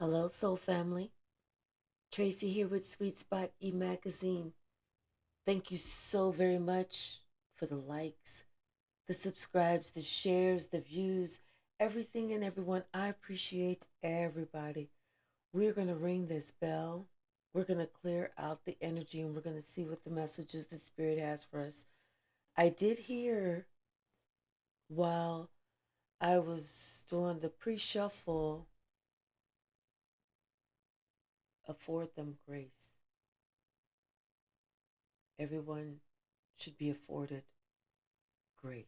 Hello, Soul Family. Tracy here with Sweet Spot e-magazine. Thank you so very much for the likes, the subscribes, the shares, the views, everything and everyone. I appreciate everybody. We're going to ring this bell. We're going to clear out the energy and we're going to see what the messages the Spirit has for us. I did hear while I was doing the pre-shuffle, afford them grace. Everyone should be afforded grace.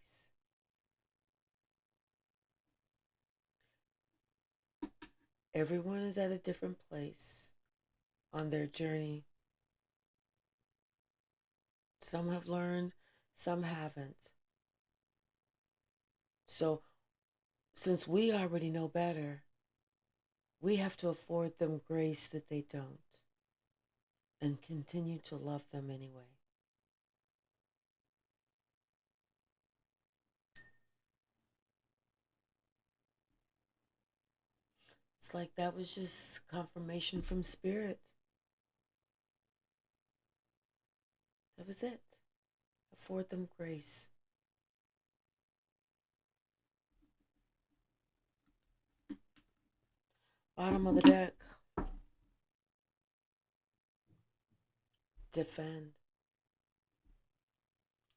Everyone is at a different place on their journey. Some have learned, some haven't. So, since we already know better, we have to afford them grace that they don't and continue to love them anyway. It's like that was just confirmation from Spirit. That was it. Afford them grace. Bottom of the deck. Defend.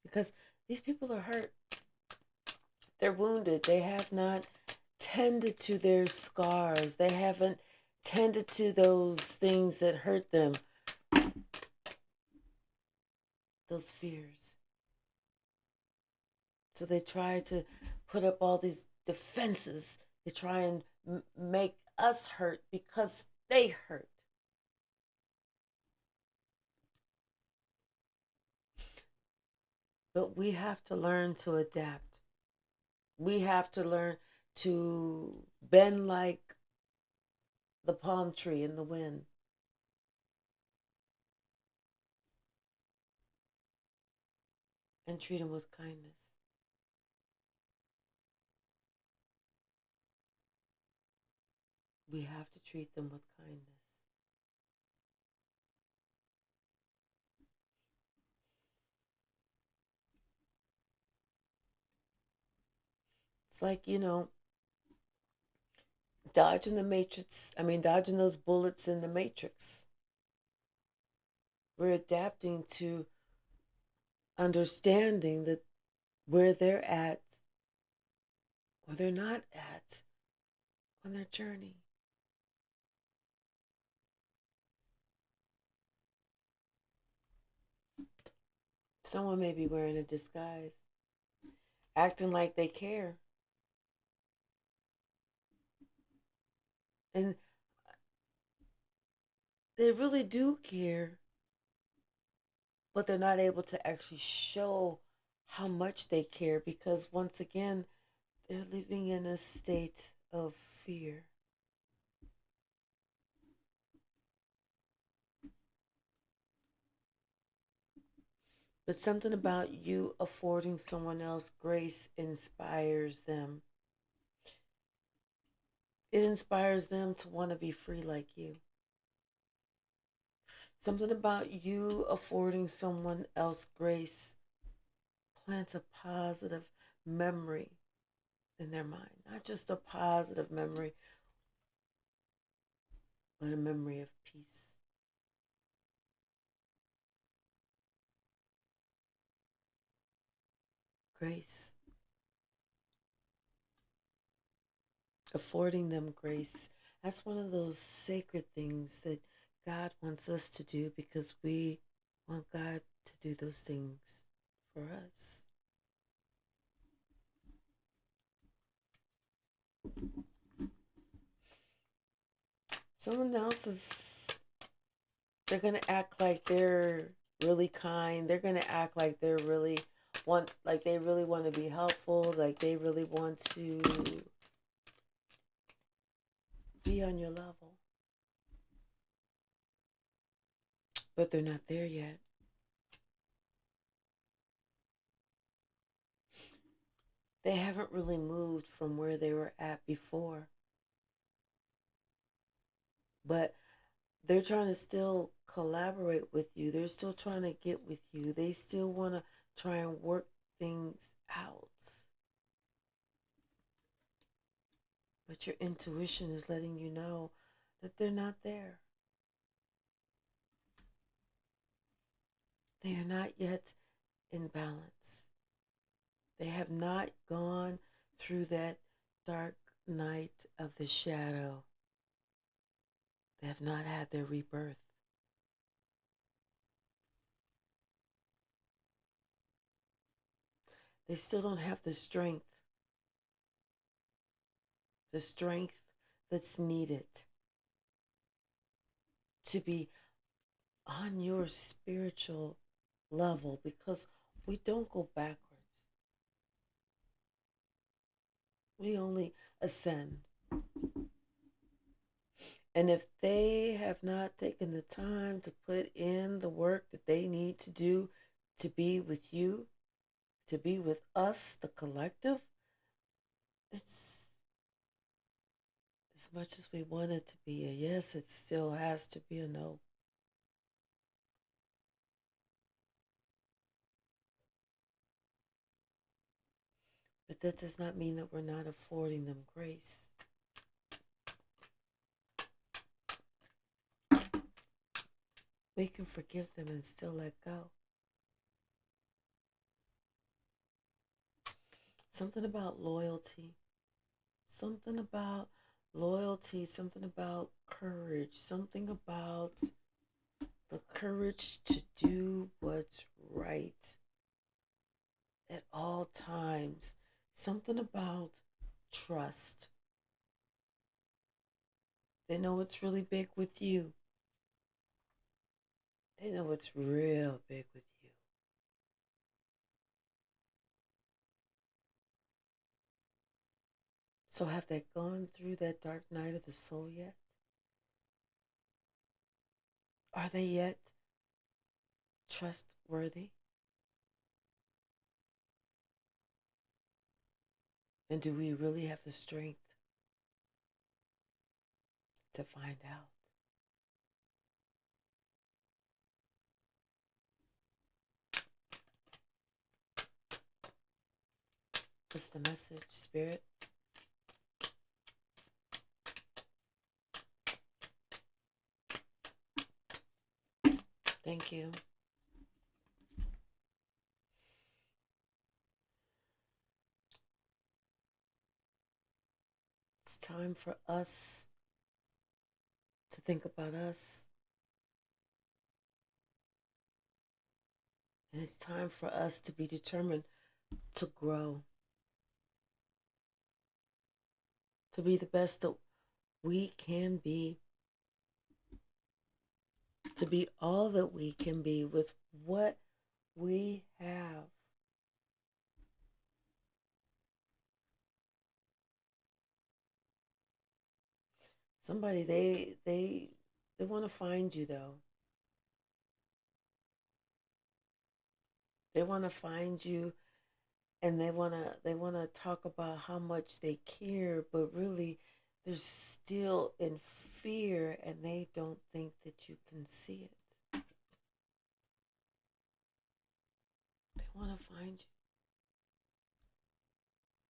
Because these people are hurt. They're wounded. They have not tended to their scars. They haven't tended to those things that hurt them, those fears. So they try to put up all these defenses. They try and make us hurt because they hurt. But we have to learn to adapt. We have to learn to bend like the palm tree in the wind. And treat them with kindness. We have to treat them with kindness. It's like, dodging those bullets in the matrix. We're adapting to understanding that where they're at or they're not at on their journey. Someone may be wearing a disguise, acting like they care. And they really do care, but they're not able to actually show how much they care because, once again, they're living in a state of fear. But something about you affording someone else grace inspires them. It inspires them to want to be free like you. Something about you affording someone else grace plants a positive memory in their mind. Not just a positive memory, but a memory of peace. Grace. Affording them grace. That's one of those sacred things that God wants us to do because we want God to do those things for us. Someone else they're going to act like they're really kind. They're going to act like they really want to be helpful, like they really want to be on your level. But they're not there yet. They haven't really moved from where they were at before. but they're trying to still collaborate with you. They're still trying to get with you. They still want to try and work things out. But your intuition is letting you know that they're not there. They are not yet in balance. They have not gone through that dark night of the shadow. They have not had their rebirth. They still don't have the strength that's needed to be on your spiritual level, because we don't go backwards. We only ascend. And if they have not taken the time to put in the work that they need to do to be with you, to be with us, the collective, it's as much as we want it to be a yes, it still has to be a no. But that does not mean that we're not affording them grace. We can forgive them and still let go. Something about loyalty, something about courage, something about the courage to do what's right at all times, something about trust. They know it's really big with you. They know it's real big with you. So have they gone through that dark night of the soul yet? Are they yet trustworthy? And do we really have the strength to find out? What's the message, Spirit? Thank you. It's time for us to think about us. And it's time for us to be determined to grow, to be the best that we can be, to be all that we can be with what we have. Somebody, they want to find you, though. They want to find you, and they want to talk about how much they care, but really they're still in fear, and they don't think that you can see it. They want to find you.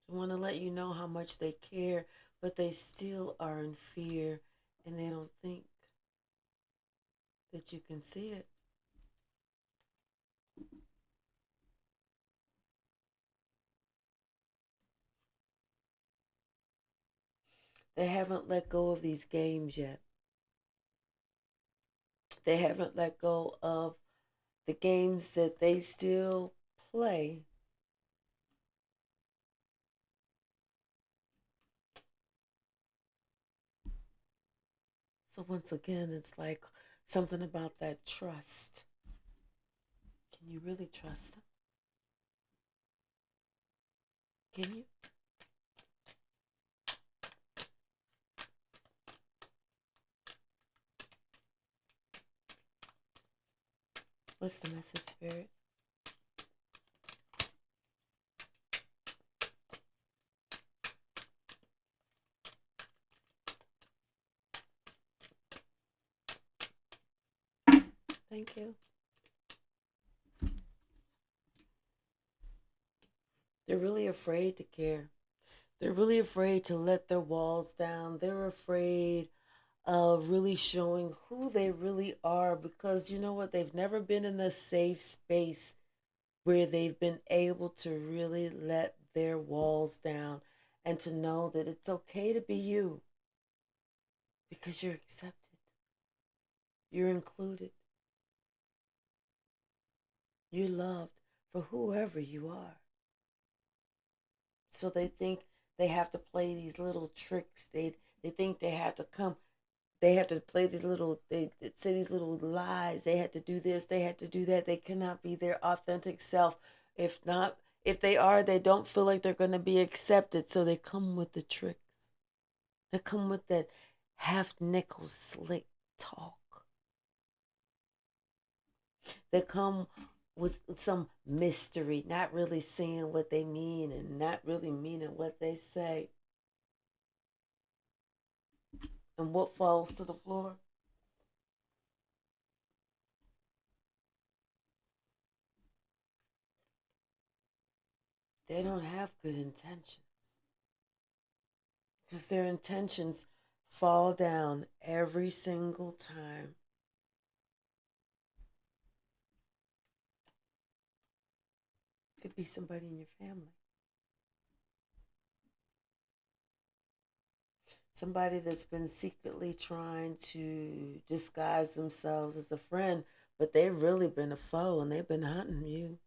They want to let you know how much they care, but they still are in fear, and they don't think that you can see it. They haven't let go of these games yet. They haven't let go of the games that they still play. So once again, it's like something about that trust. Can you really trust them? Can you? What's the message, Spirit? Thank you. They're really afraid to care. They're really afraid to let their walls down. They're afraid of really showing who they really are because you know what? They've never been in a safe space where they've been able to really let their walls down and to know that it's okay to be you because you're accepted, you're included, you're loved for whoever you are. So they think they have to play these little tricks. They think they have to come. They have to play these little. They say these little lies. They had to do this. They had to do that. They cannot be their authentic self. If not, if they are, they don't feel like they're going to be accepted. So they come with the tricks. They come with that half nickel slick talk. They come with some mystery, not really saying what they mean and not really meaning what they say. And what falls to the floor? They don't have good intentions because their intentions fall down every single time. Could be somebody in your family, somebody that's been secretly trying to disguise themselves as a friend, but they've really been a foe and they've been hunting you.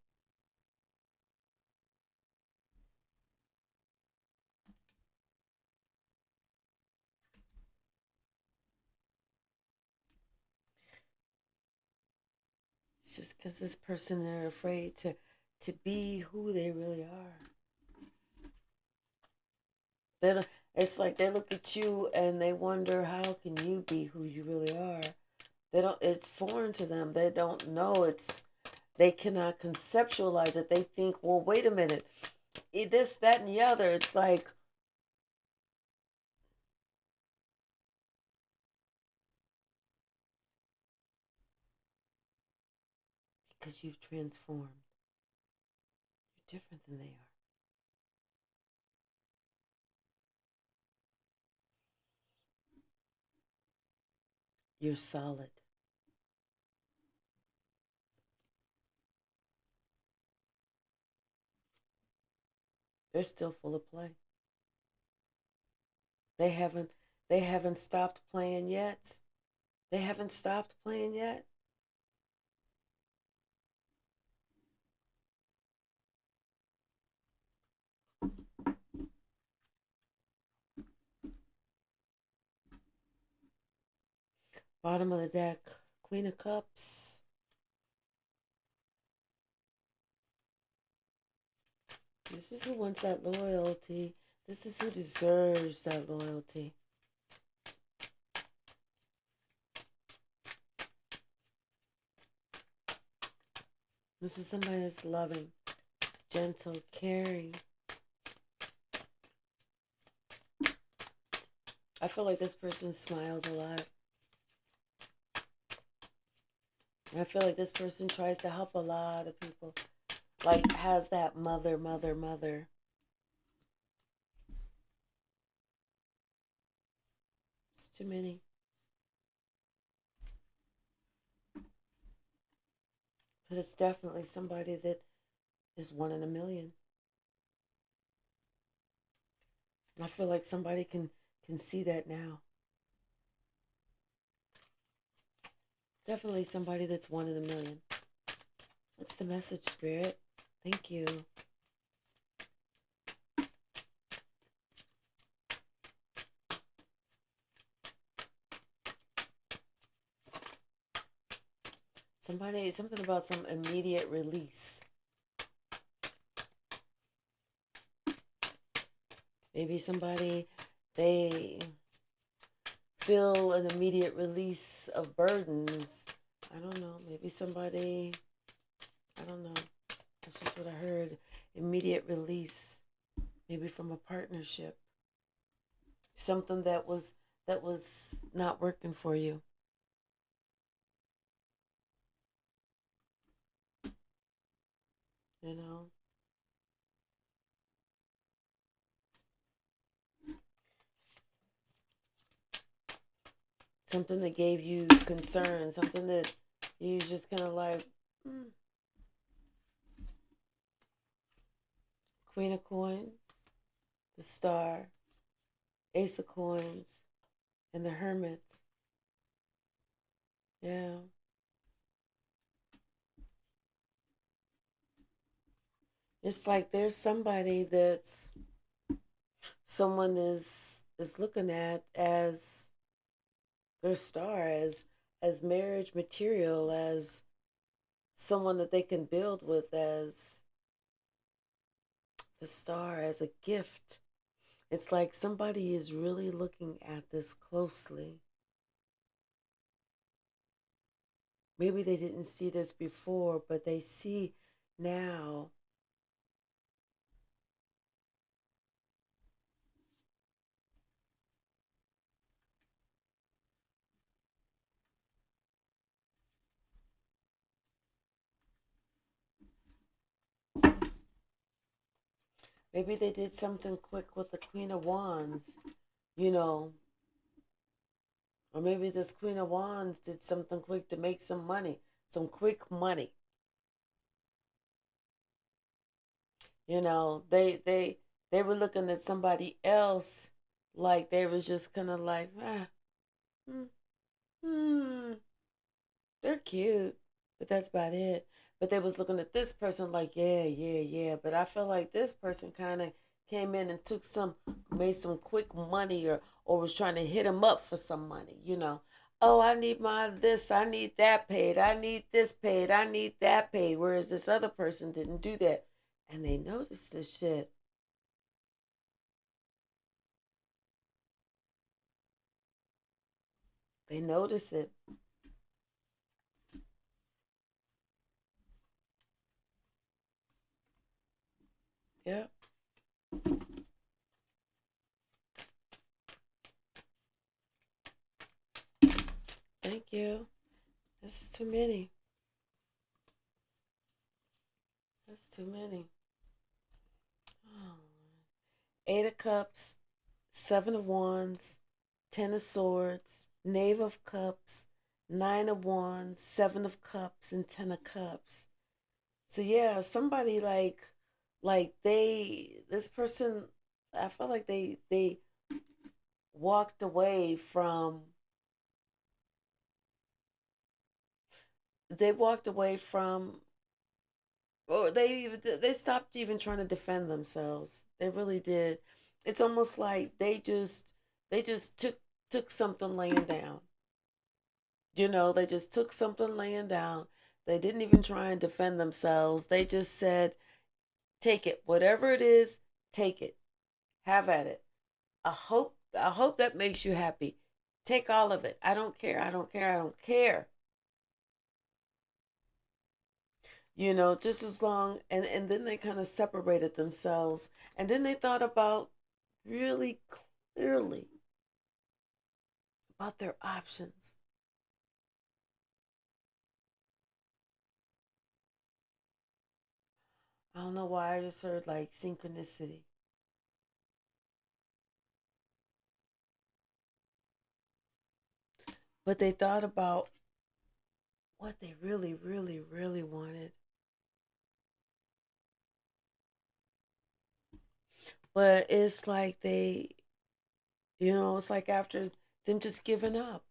It's just because this person are afraid to be who they really are. They don't, it's like they look at you and they wonder how can you be who you really are. They don't. It's foreign to them. They don't know. They cannot conceptualize it. They think, well, wait a minute, this, that, and the other. It's like because you've transformed. You're different than they are. You're solid. They're still full of play. They haven't they haven't stopped playing yet. They haven't stopped playing yet. Bottom of the deck, Queen of Cups. This is who wants that loyalty. This is who deserves that loyalty. This is somebody that's loving, gentle, caring. I feel like this person smiles a lot. I feel like this person tries to help a lot of people. Like has that mother, mother, mother. It's too many. But it's definitely somebody that is one in a million. And I feel like somebody can see that now. Definitely somebody that's one in a million. What's the message, Spirit? Thank you. Something about some immediate release. Maybe somebody, they feel an immediate release of burdens. I don't know. Maybe somebody, I don't know. That's just what I heard. Immediate release. Maybe from a partnership. Something that was not working for you. you know. Something that gave you concern, something that you just kind of like, mm. Queen of Coins, the Star, Ace of Coins, and the Hermit. Yeah. It's like there's somebody that's someone is looking at as their star, as marriage material, as someone that they can build with, as the star, as a gift. It's like somebody is really looking at this closely. Maybe they didn't see this before, but they see now. Maybe they did something quick with the Queen of Wands, you know. Or maybe this Queen of Wands did something quick to make some money, some quick money. You know, they were looking at somebody else like they was just kind of like, hmm, hmm, they're cute, but that's about it. But they was looking at this person like, yeah, yeah, yeah. But I feel like this person kind of came in and made some quick money, or was trying to hit him up for some money, you know. Oh, I need my this, I need that paid, I need this paid, I need that paid. Whereas this other person didn't do that. And they noticed this shit. They notice it. Yeah. Thank you. That's too many. That's too many. Oh. Eight of Cups, Seven of Wands, Ten of Swords, Knave of Cups, Nine of Wands, Seven of Cups, and Ten of Cups. So yeah, somebody like this person, I feel like they walked away from they walked away from or they stopped even trying to defend themselves. They really did. It's almost like they just took something laying down. You know, they just took something laying down. They didn't even try and defend themselves. They just said, "Take it, whatever it is, take it, have at it. I hope that makes you happy. Take all of it. I don't care. I don't care. I don't care." You know, just as long, and then they kind of separated themselves, and then they thought about really clearly about their options. I don't know why I just heard like synchronicity, but they thought about what they really, really, really wanted. But it's like it's like after them just giving up.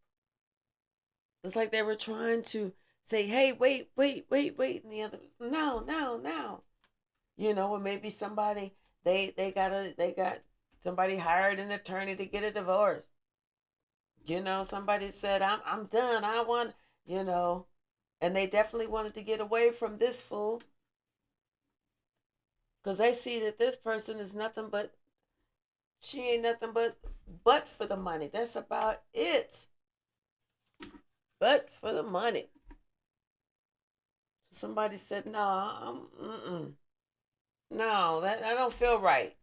It's like they were trying to say, "Hey, wait, wait, wait, wait," and the other was, "No, no, no." Or maybe somebody they got somebody hired an attorney to get a divorce. Somebody said, I'm done. I want, you know, and they definitely wanted to get away from this fool because they see that this person is nothing but she ain't nothing but for the money. That's about it. But for the money. So somebody said, no, no, that don't feel right.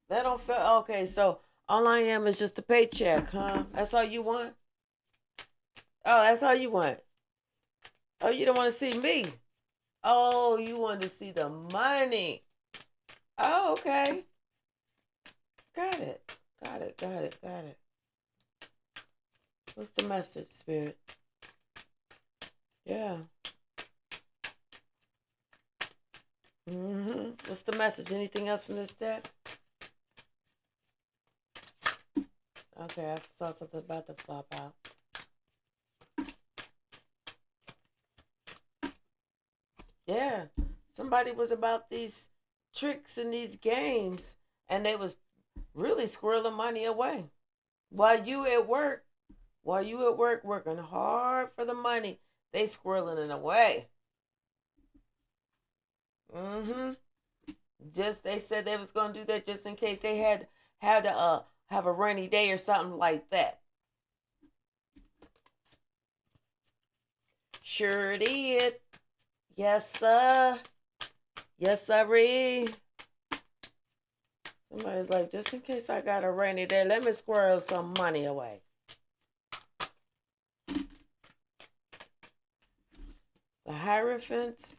That don't feel okay. So all I am is just a paycheck, huh? That's all you want? Oh, that's all you want. Oh, you don't want to see me. Oh, you wanted to see the money. Oh, okay. Got it. Got it. Got it. Got it. What's the message, Spirit? Yeah. What's the message? Anything else from this deck? Okay, I saw something about to flop out. Yeah. Somebody was about these tricks and these games, and they was really squirreling money away. While you at work, working hard for the money, they squirreling it away. Just they said they was gonna do that just in case they had to have a rainy day or something like that. Sure did. Yes, sir. Yes, sirree. Somebody's like, just in case I got a rainy day, let me squirrel some money away. The Hierophant,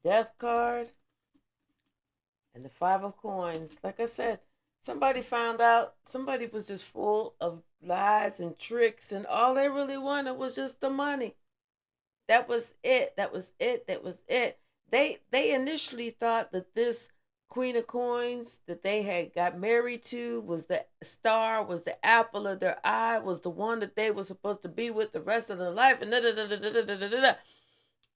Death card, and the Five of Coins. Like I said, somebody found out somebody was just full of lies and tricks, and all they really wanted was just the money. That was it. That was it. That was it. They initially thought that this Queen of Coins that they had got married to was the star, was the apple of their eye, was the one that they were supposed to be with the rest of their life, and da da da da da da da da.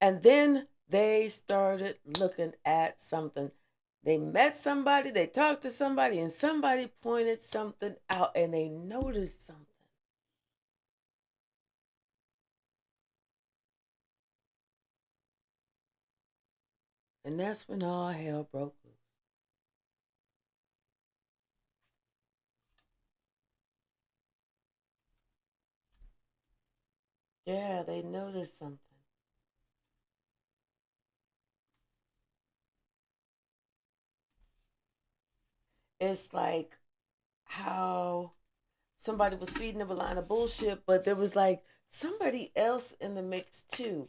And then they started looking at something. They met somebody, they talked to somebody, and somebody pointed something out, and they noticed something. And that's when all hell broke loose. Yeah, they noticed something. It's like how somebody was feeding them a line of bullshit, but there was like somebody else in the mix too.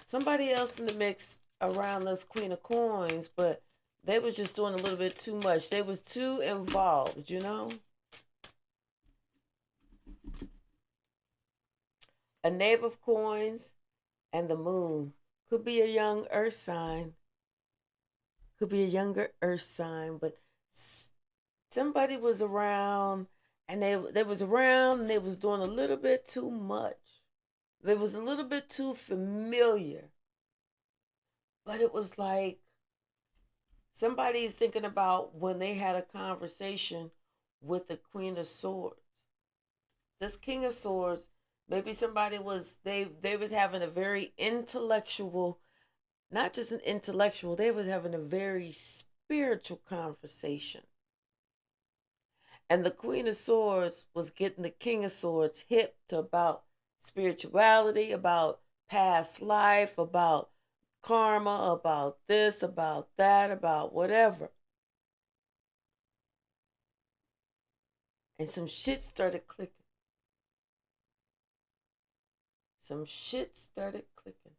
Somebody else in the mix around this Queen of Coins, but they was just doing a little bit too much. They was too involved, you know? A Knave of Coins and the Moon could be a young earth sign. Could be a younger earth sign, but somebody was around and they was around and they was doing a little bit too much. They was a little bit too familiar. But it was like somebody's thinking about when they had a conversation with the Queen of Swords. This King of Swords, maybe somebody was they was having a very intellectual, not just an intellectual, they was having a very spiritual conversation. And the Queen of Swords was getting the King of Swords hip to about spirituality, about past life, about karma, about this, about that, about whatever. And some shit started clicking. Some shit started clicking.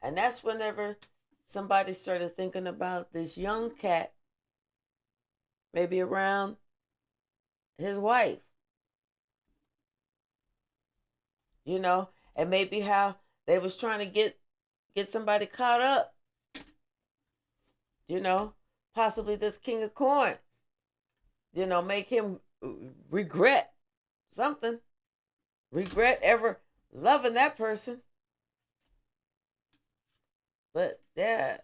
And that's whenever somebody started thinking about this young cat, maybe around his wife, you know, and maybe how they was trying to get somebody caught up, you know, possibly this King of Coins, you know, make him regret something, regret ever loving that person. But yeah,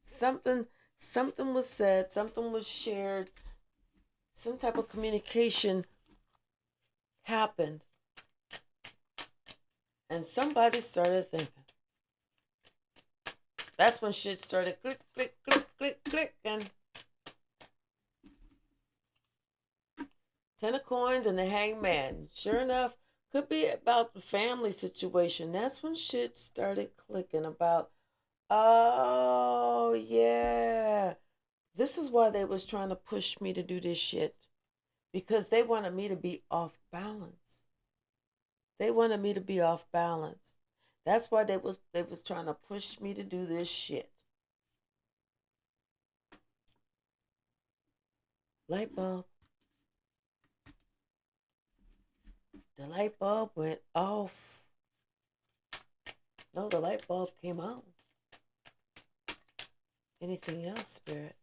something was said, something was shared, some type of communication happened, and somebody started thinking. That's when shit started click, click, click, click, click, and Ten of Coins and the Hangman. Sure enough, could be about the family situation. That's when shit started clicking about, oh yeah, this is why they was trying to push me to do this shit, because they wanted me to be off balance. They wanted me to be off balance. That's why they was trying to push me to do this shit. Light bulb. The light bulb went off. No, the light bulb came on. Anything else, Spirit?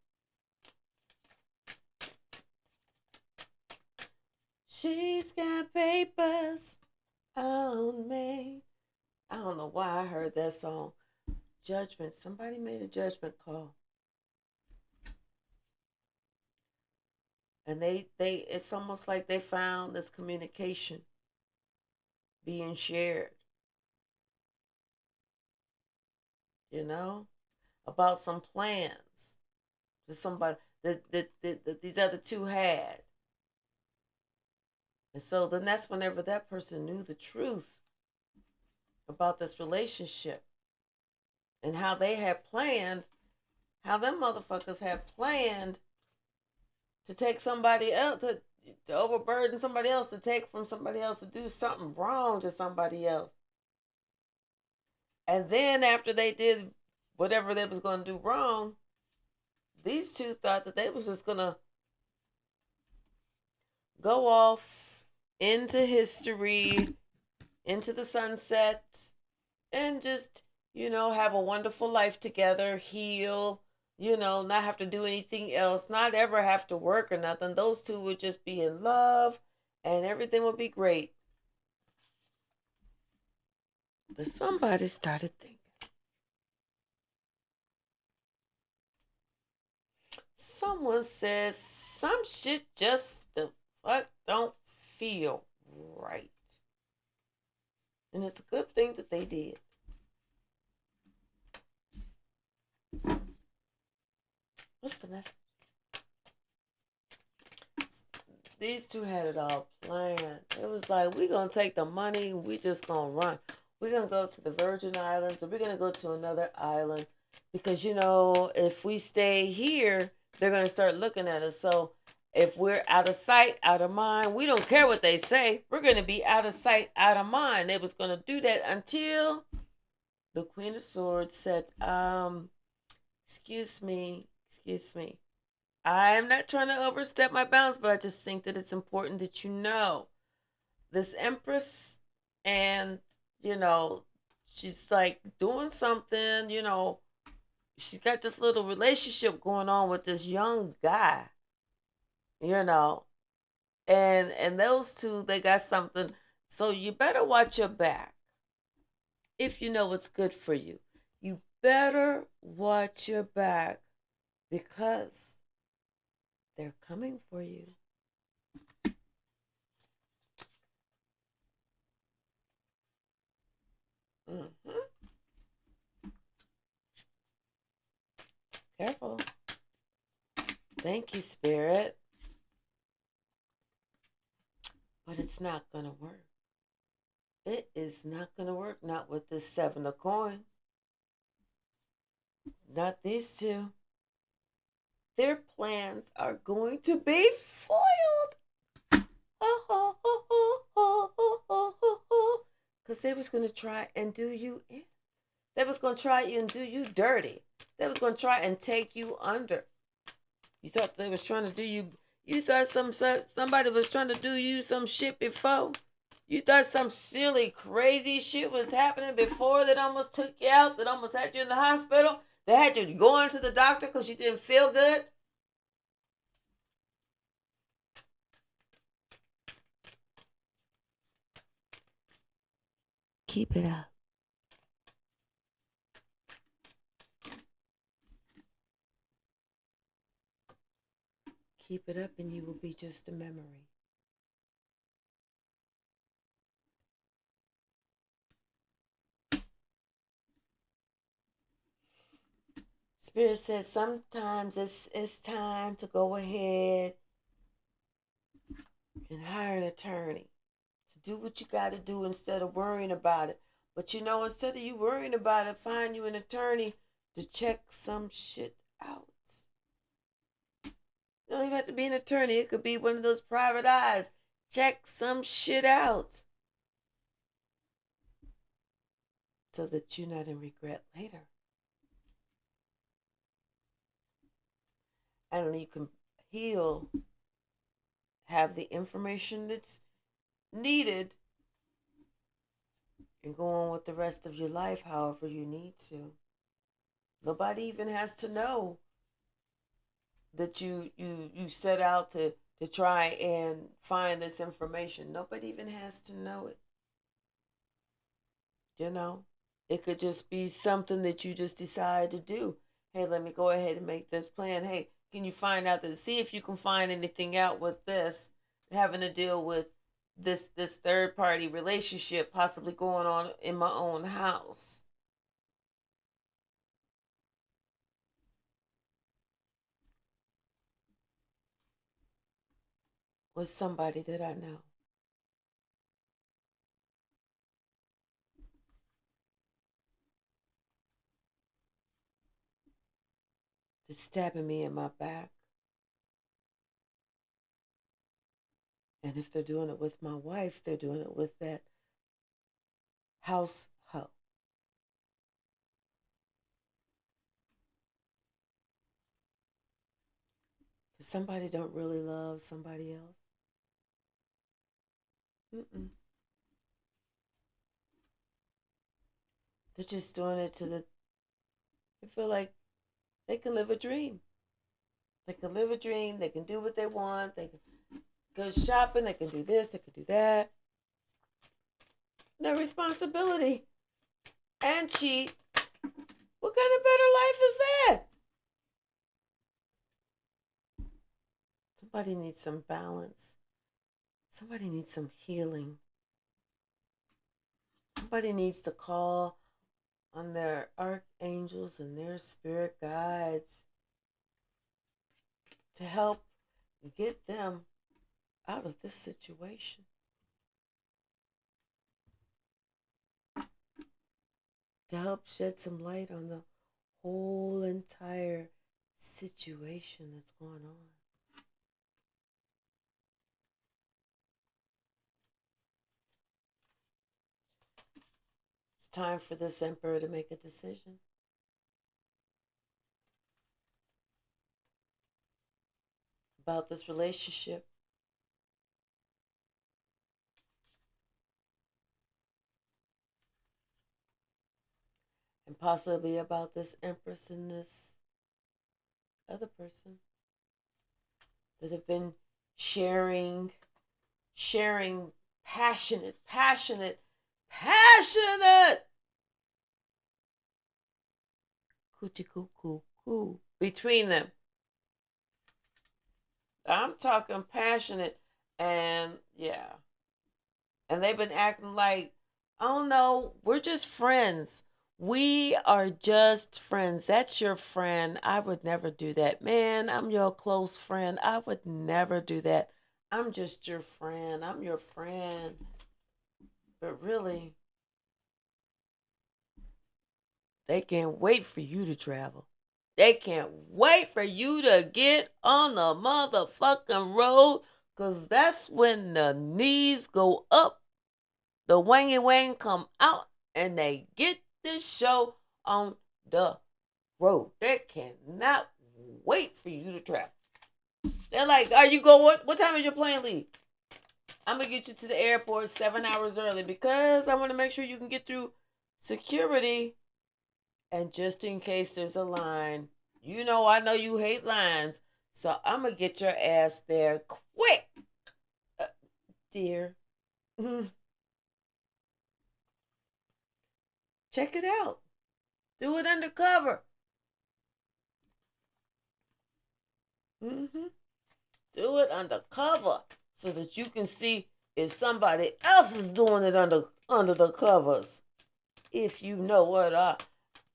She's got papers on me. I don't know why I heard that song. Judgment. Somebody made a judgment call. And they it's almost like they found this communication being shared. You know? About some plans that somebody that these other two had. And so then that's whenever that person knew the truth about this relationship and how they had planned, how them motherfuckers had planned to take somebody else, to overburden somebody else, to take from somebody else, to do something wrong to somebody else. And then after they did whatever they was going to do wrong, these two thought that they was just going to go off into history, into the sunset, and just, have a wonderful life together, heal, not have to do anything else, not ever have to work or nothing. Those two would just be in love and everything would be great. But somebody started thinking. Someone says some shit just the fuck don't feel right. And it's a good thing that they did. What's the message? These two had it all planned. It was like, we're going to take the money and we just going to run. We're going to go to the Virgin Islands or we're going to go to another island. Because, if we stay here, they're going to start looking at us. So if we're out of sight, out of mind, we don't care what they say. We're going to be out of sight, out of mind. They was going to do that until the Queen of Swords said, excuse me. I'm not trying to overstep my bounds, but I just think that it's important that you know this Empress, and she's like doing something, she's got this little relationship going on with this young guy, and those two, they got something. So you better watch your back. If you know what's good for you, you better watch your back, because they're coming for you. Mm-hmm. Careful. Thank you, Spirit. But it's not going to work. It is not going to work. Not with this 7 of coins. Not these two. Their plans are going to be foiled. Because they was going to try and do you in. They was going to try and do you dirty. They was going to try and take you under. You thought they was trying to do you. You thought somebody was trying to do you some shit before. You thought some silly, crazy shit was happening before that almost took you out, that almost had you in the hospital, that had you going to the doctor because you didn't feel good. Keep it up. Keep it up and you will be just a memory. Spirit says sometimes it's time to go ahead and hire an attorney to do what you got to do instead of worrying about it. But instead of you worrying about it, find you an attorney to check some shit out. You don't even have to be an attorney. It could be one of those private eyes. Check some shit out. so that you're not in regret later. And you can heal, have the information that's needed, and go on with the rest of your life however you need to. Nobody even has to know that you set out to try and find this information. Nobody even has to know it. You know, it could just be something that you just decide to do. Hey, let me go ahead and make this plan. Hey, can you find out that, see if you can find anything out with this, having to deal with this third party relationship possibly going on in my own house. With somebody that I know. That's stabbing me in my back. And if they're doing it with my wife, they're doing it with that house hoe. Because somebody don't really love somebody else. Mm-mm. They're just doing it they feel like they can live a dream. They can live a dream. They can do what they want. They can go shopping. They can do this. They can do that. No responsibility. And cheat. What kind of better life is that? Somebody needs some balance. Somebody needs some healing. Somebody needs to call on their archangels and their spirit guides to help get them out of this situation. To help shed some light on the whole entire situation that's going on. It's time for this emperor to make a decision. About this relationship. And possibly about this empress and this other person that have been sharing passionate coochie coo between them. I'm talking passionate, and yeah. And they've been acting like, oh no, we're just friends. We are just friends. That's your friend. I would never do that. Man, I'm your close friend. I would never do that. I'm just your friend. I'm your friend. But really, they can't wait for you to travel. They can't wait for you to get on the motherfucking road, because that's when the knees go up, the wangy wang come out, and they get this show on the road. They cannot wait for you to travel. They're like, are you going? What time is your plane leave? I'm going to get you to the airport 7 hours early because I want to make sure you can get through security. And just in case there's a line, I know you hate lines, so I'm going to get your ass there quick, dear. Check it out. Do it undercover. Do it undercover so that you can see if somebody else is doing it under the covers. If you know what I'm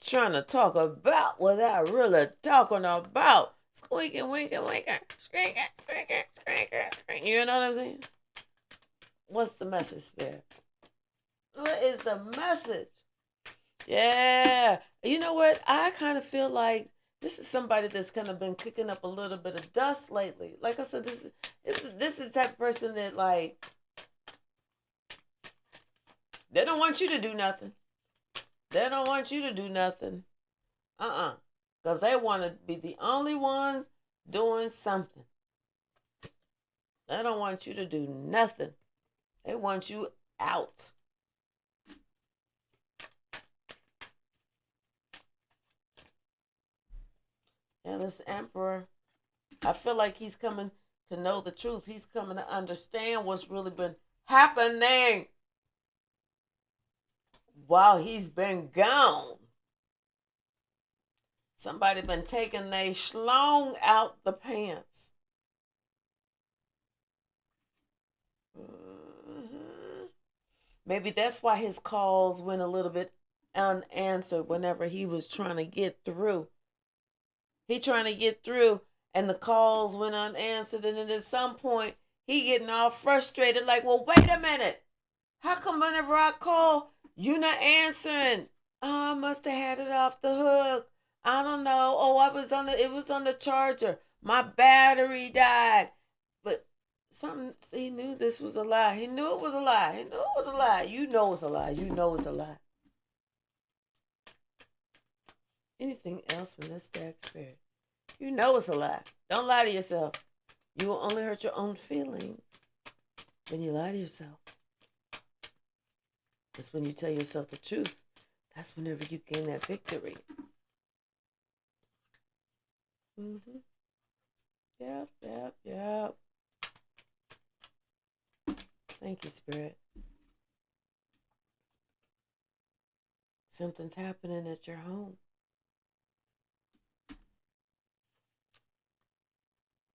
trying to talk about without really talking about. Squeaking, winking, winking, squeaking, squeaking, squeaking, squeaking. You know what I'm saying? What's the message, Spirit? What is the message? Yeah. You know what? I kind of feel like this is somebody that's kind of been kicking up a little bit of dust lately. Like I said, this is the type of person that, like, they don't want you to do nothing. They don't want you to do nothing. Because they want to be the only ones doing something. They don't want you to do nothing. They want you out. And this emperor, I feel like he's coming to know the truth. He's coming to understand what's really been happening while he's been gone. Somebody been taking they schlong out the pants. Maybe that's why his calls went a little bit unanswered whenever he was trying to get through. He trying to get through and the calls went unanswered, and then at some point he getting all frustrated like, well, wait a minute. How come whenever I call, you not answering? Oh, I must have had it off the hook. I don't know. Oh, it was on the charger. My battery died. But he knew this was a lie. He knew it was a lie. He knew it was a lie. You know it's a lie. You know it's a lie. Anything else from this dark spirit? You know it's a lie. Don't lie to yourself. You will only hurt your own feelings when you lie to yourself. Because when you tell yourself the truth, that's whenever you gain that victory. Yep. Thank you, Spirit. Something's happening at your home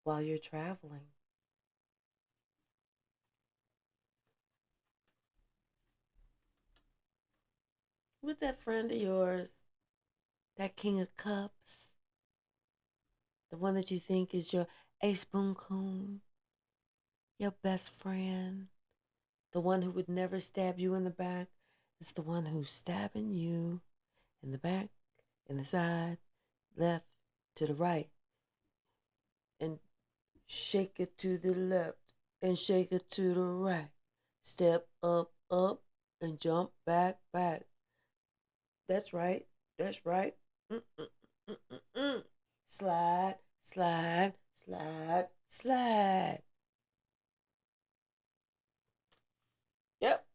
while you're traveling. With that friend of yours, that King of Cups, the one that you think is your ace boon coon, your best friend, the one who would never stab you in the back, is the one who's stabbing you in the back, in the side, left, to the right. And shake it to the left and shake it to the right. Step up, and jump back. That's right. Slide. Yep.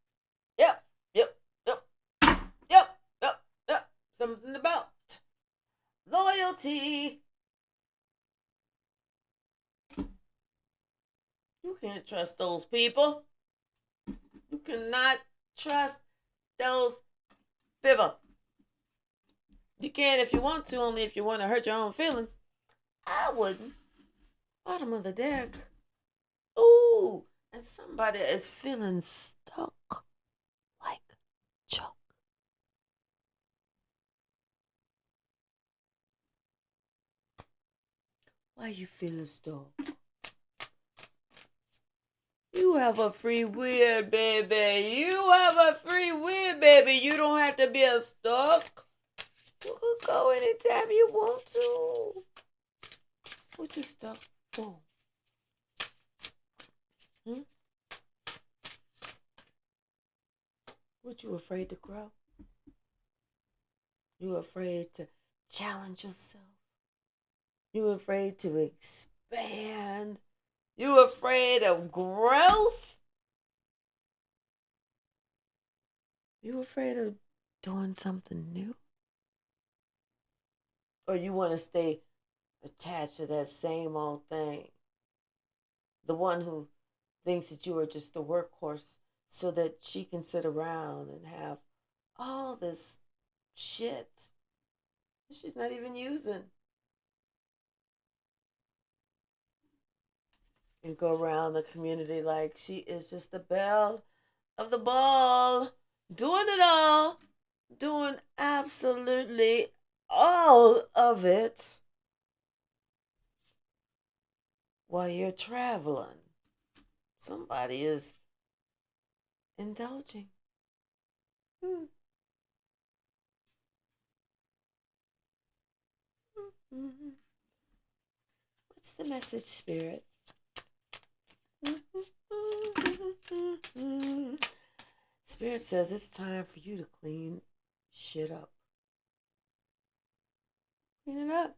Something about loyalty. You can't trust those people. You cannot trust those people. You can if you want to, only if you want to hurt your own feelings. I wouldn't. Bottom of the deck. Ooh, and somebody is feeling stuck like Chuck. Why you feeling stuck? You have a free will, baby. You have a free will, baby. You don't have to be stuck. You can go anytime you want to. What you stuck for? What you afraid to grow? You afraid to challenge yourself? You afraid to expand? You afraid of growth? You afraid of doing something new? Or you want to stay attached to that same old thing? The one who thinks that you are just a workhorse so that she can sit around and have all this shit she's not even using. And go around the community like she is just the belle of the ball, doing it all, doing absolutely all of it while you're traveling. Somebody is indulging. What's the message, Spirit? Spirit says it's time for you to clean shit up. Clean it up.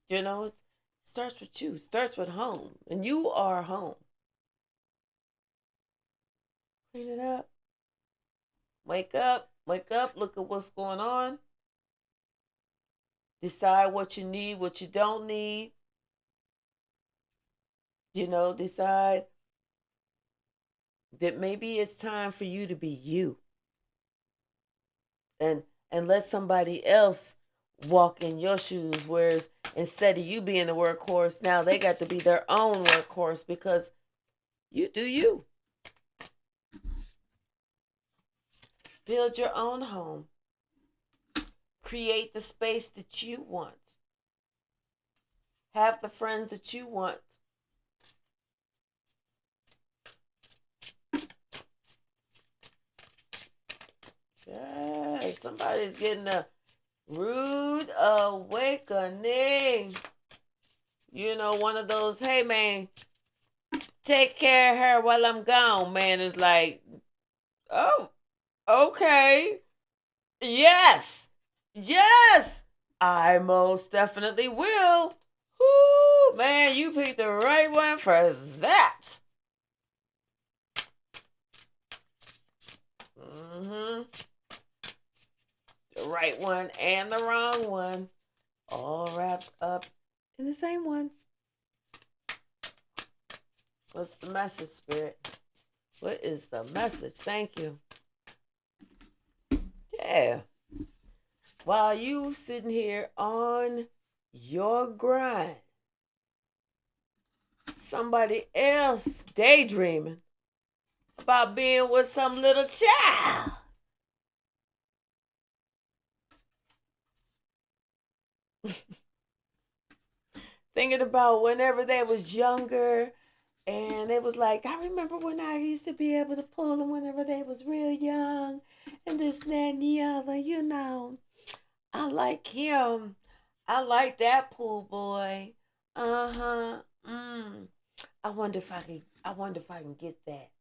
You know, it starts with you. It starts with home. And you are home. Clean it up. Wake up. Wake up. Look at what's going on. Decide what you need, what you don't need. You know, decide that maybe it's time for you to be you. And let somebody else walk in your shoes. Whereas instead of you being the workhorse, now they got to be their own workhorse because you do you. Build your own home. Create the space that you want. Have the friends that you want. Yeah, somebody's getting a rude awakening. You know, one of those, hey man, take care of her while I'm gone, man. It's like, oh, okay. Yes. Yes. I most definitely will. Whoo, man, you picked the right one for that. Mm-hmm. The right one and the wrong one. All wrapped up in the same one. What's the message, Spirit? What is the message? Thank you. Yeah. While you sitting here on your grind, somebody else daydreaming about being with some little child. Thinking about whenever they was younger, and it was like, I remember when I used to be able to pull them whenever they was real young, and this, that, and the other, you know. I like him. I like that pool boy. Uh-huh. I wonder if I can get that.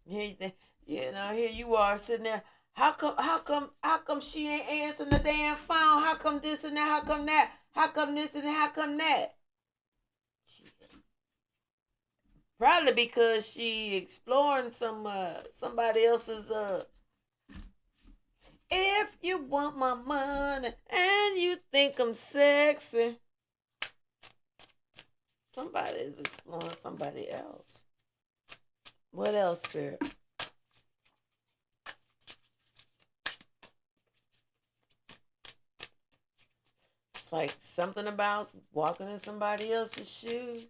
Here you are sitting there. How come she ain't answering the damn phone? How come this and that? How come that? How come this and how come that? Probably because she exploring somebody else's if you want my money and you think I'm sexy. Somebody is exploring somebody else. What else, Spirit? It's like something about walking in somebody else's shoes.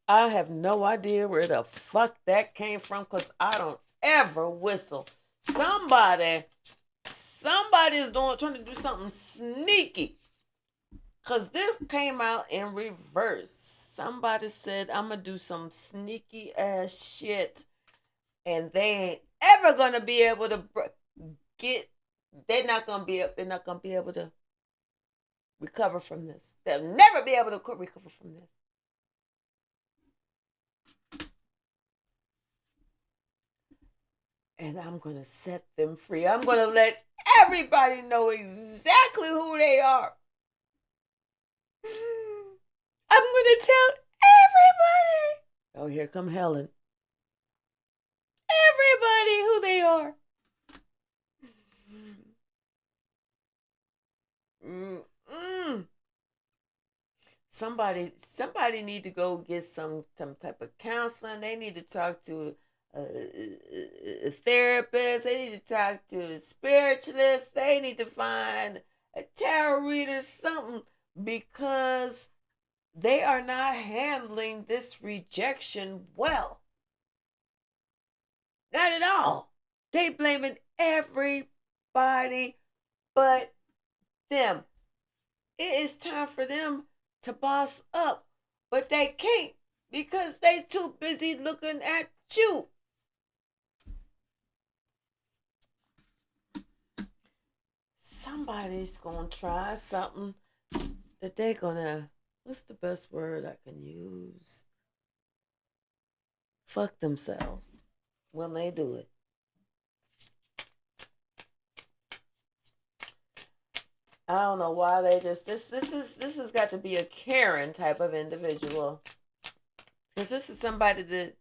I have no idea where the fuck that came from because I don't ever whistle. Somebody's trying to do something sneaky. Because this came out in reverse. Somebody said, I'm going to do some sneaky ass shit. And they ain't ever going to be able to they're not going to be able to recover from this. They'll never be able to recover from this. And I'm going to set them free. I'm going to let everybody know exactly who they are. I'm going to tell everybody. Oh, here come Helen. Everybody who they are. Somebody need to go get some type of counseling. They need to talk to a therapist. They need to talk to a spiritualist. They need to find a tarot reader, something, because they are not handling this rejection well. Not at all. They blaming everybody but them. It is time for them to boss up, but they can't because they too busy looking at you. Somebody's gonna try something that they're gonna, what's the best word I can use? Fuck themselves when they do it. I don't know why they just this has got to be a Karen type of individual, because this is somebody that,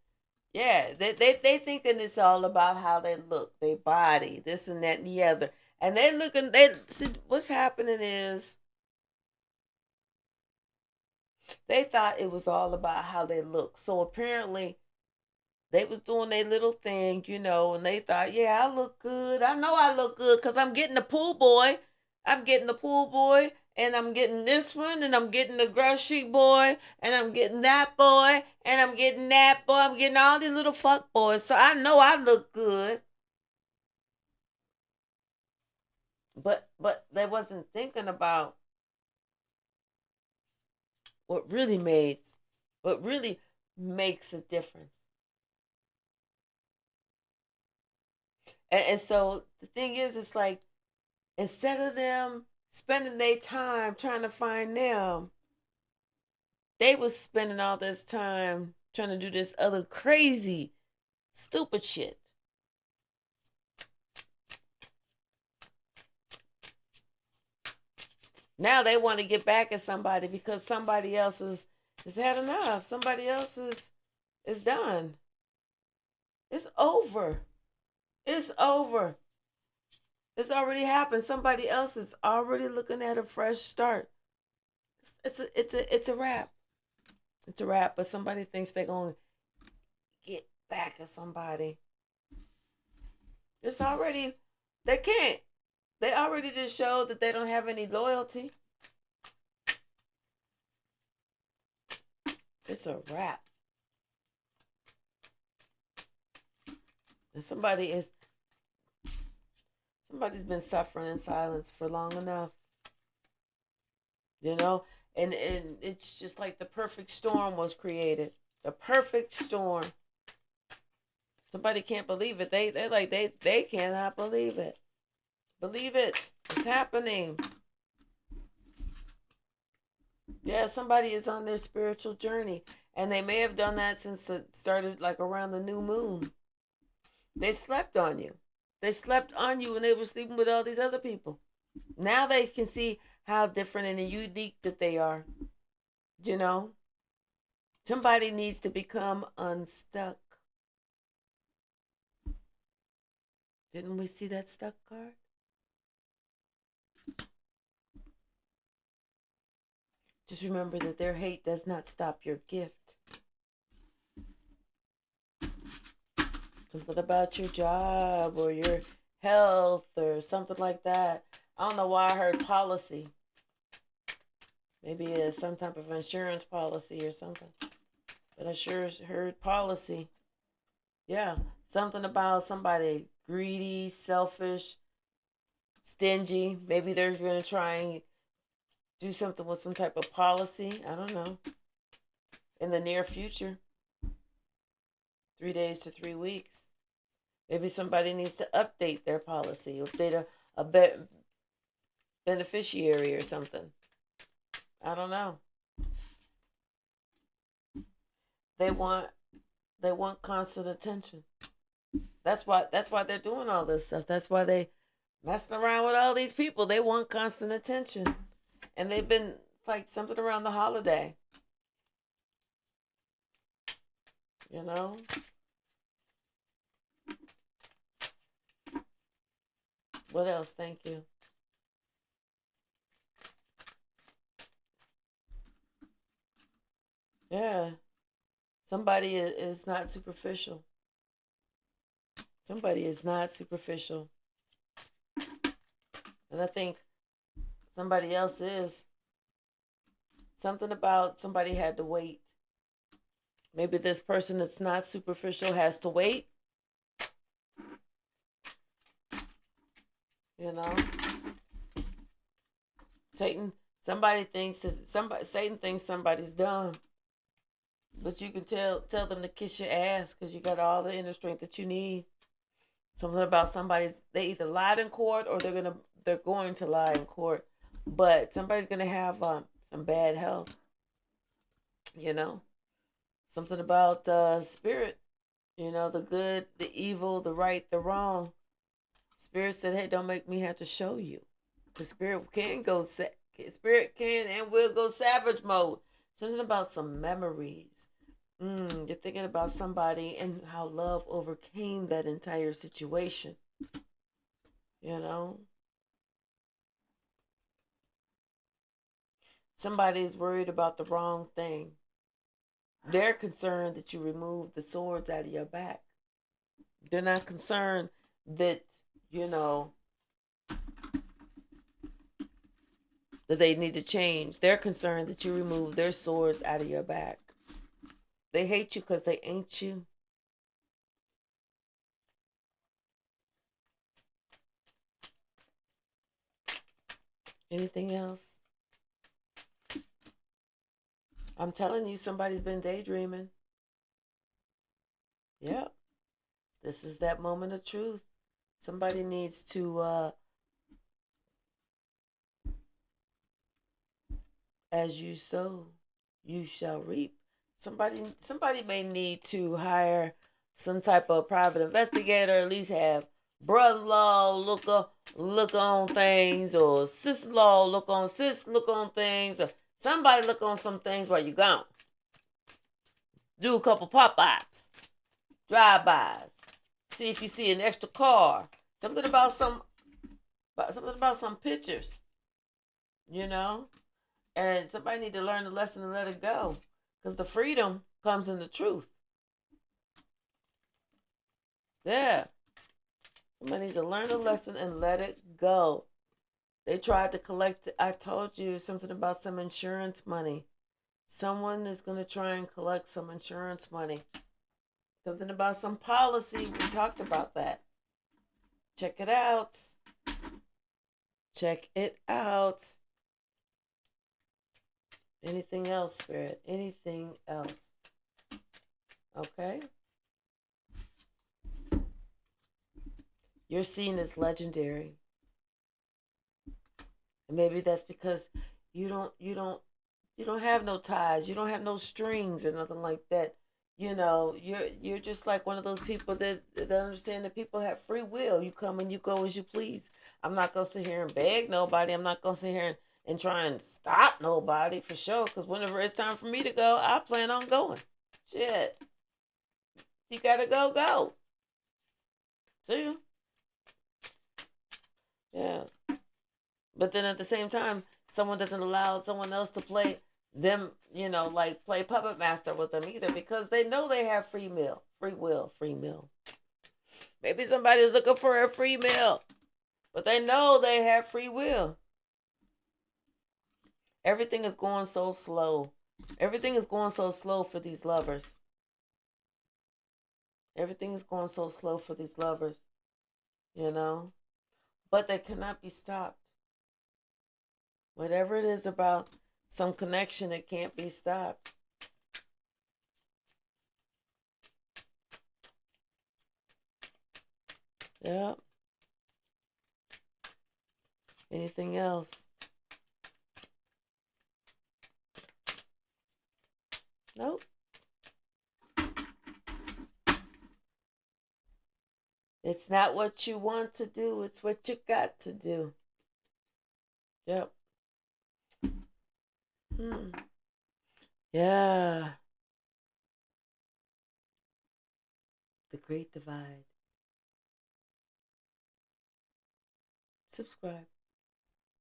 yeah, they thinking it's all about how they look, their body, this and that and the other, and they looking, they see what's happening is they thought it was all about how they look. So apparently they was doing their little thing, and they thought, yeah, I look good. I know I look good because I'm getting the pool boy. I'm getting the pool boy, and I'm getting this one, and I'm getting the grocery boy, and I'm getting that boy, and I'm getting that boy. I'm getting all these little fuck boys. So I know I look good. But they wasn't thinking about what really what really makes a difference. And so the thing is, it's like, instead of them spending their time trying to find them, they was spending all this time trying to do this other crazy, stupid shit. Now they want to get back at somebody because somebody else has had enough. Somebody else is done. It's over. It's over. It's already happened. Somebody else is already looking at a fresh start. It's a wrap. It's a wrap. But somebody thinks they're gonna get back at somebody. It's already, they can't. They already just showed that they don't have any loyalty. It's a wrap. And somebody's been suffering in silence for long enough. And it's just like the perfect storm was created. The perfect storm. Somebody can't believe it. They cannot believe it. Believe it. It's happening. Yeah, somebody is on their spiritual journey. And they may have done that since it started, like around the new moon. They slept on you. They slept on you when they were sleeping with all these other people. Now they can see how different and unique that they are. Somebody needs to become unstuck. Didn't we see that stuck card? Just remember that their hate does not stop your gift. Something about your job or your health or something like that. I don't know why I heard policy. Maybe it's some type of insurance policy or something. But I sure heard policy. Yeah, something about somebody greedy, selfish, stingy. Maybe they're going to try and do something with some type of policy. I don't know. In the near future. 3 days to 3 weeks. Maybe somebody needs to update their policy, update a beneficiary or something. I don't know. They want constant attention. That's why they're doing all this stuff. That's why they messing around with all these people. They want constant attention. And they've been like something around the holiday. What else? Thank you. Yeah. Somebody is not superficial. Somebody is not superficial. And I think somebody else is. Something about somebody had to wait. Maybe this person that's not superficial has to wait. Satan thinks somebody's dumb. But you can tell them to kiss your ass because you got all the inner strength that you need. Something about they either lied in court or they're going to lie in court. But somebody's going to have some bad health, you know. Something about spirit, you know, the good, the evil, the right, the wrong. Spirit said, hey, don't make me have to show you. The spirit can go, spirit can and will go savage mode. Something about some memories. You're thinking about somebody and how love overcame that entire situation, you know. Somebody's worried about the wrong thing. They're concerned that you remove the swords out of your back. They're not concerned that, you know, that they need to change. They're concerned that you remove their swords out of your back. They hate you because they ain't you. Anything else? I'm telling you, somebody's been daydreaming. Yep. This is that moment of truth. Somebody needs to, as you sow, you shall reap. Somebody may need to hire some type of private investigator, at least have brother-in-law look on things, or sister-in-law look on things, or somebody look on some things while you're gone. Do a couple pop-ups, drive-bys, see if you see an extra car, something about some pictures, you know. And somebody need to learn the lesson and let it go, because the freedom comes in the truth. Yeah. Somebody needs to learn the lesson and let it go. They tried to collect, I told you something about some insurance money. Someone is going to try and collect some insurance money. Something about some policy. We talked about that. Check it out. Check it out. Anything else, Spirit? Anything else? Okay. You're seen as legendary. And maybe that's because you don't have no ties, you don't have no strings or nothing like that. You know, you're just like one of those people that understand that people have free will. You come and you go as you please. I'm not gonna sit here and beg nobody. I'm not gonna sit here and try and stop nobody for sure. Because whenever it's time for me to go, I plan on going. Shit, you gotta go. See you. Yeah. But then at the same time, someone doesn't allow someone else to play them, you know, like play puppet master with them either, because they know they have free will. Maybe somebody's looking for a free meal, but they know they have free will. Everything is going so slow. Everything is going so slow for these lovers. Everything is going so slow for these lovers, you know? But they cannot be stopped. Whatever it is about some connection, it can't be stopped. Yeah. Anything else? Nope. It's not what you want to do, it's what you got to do. Yep. Yeah. The Great Divide. Subscribe.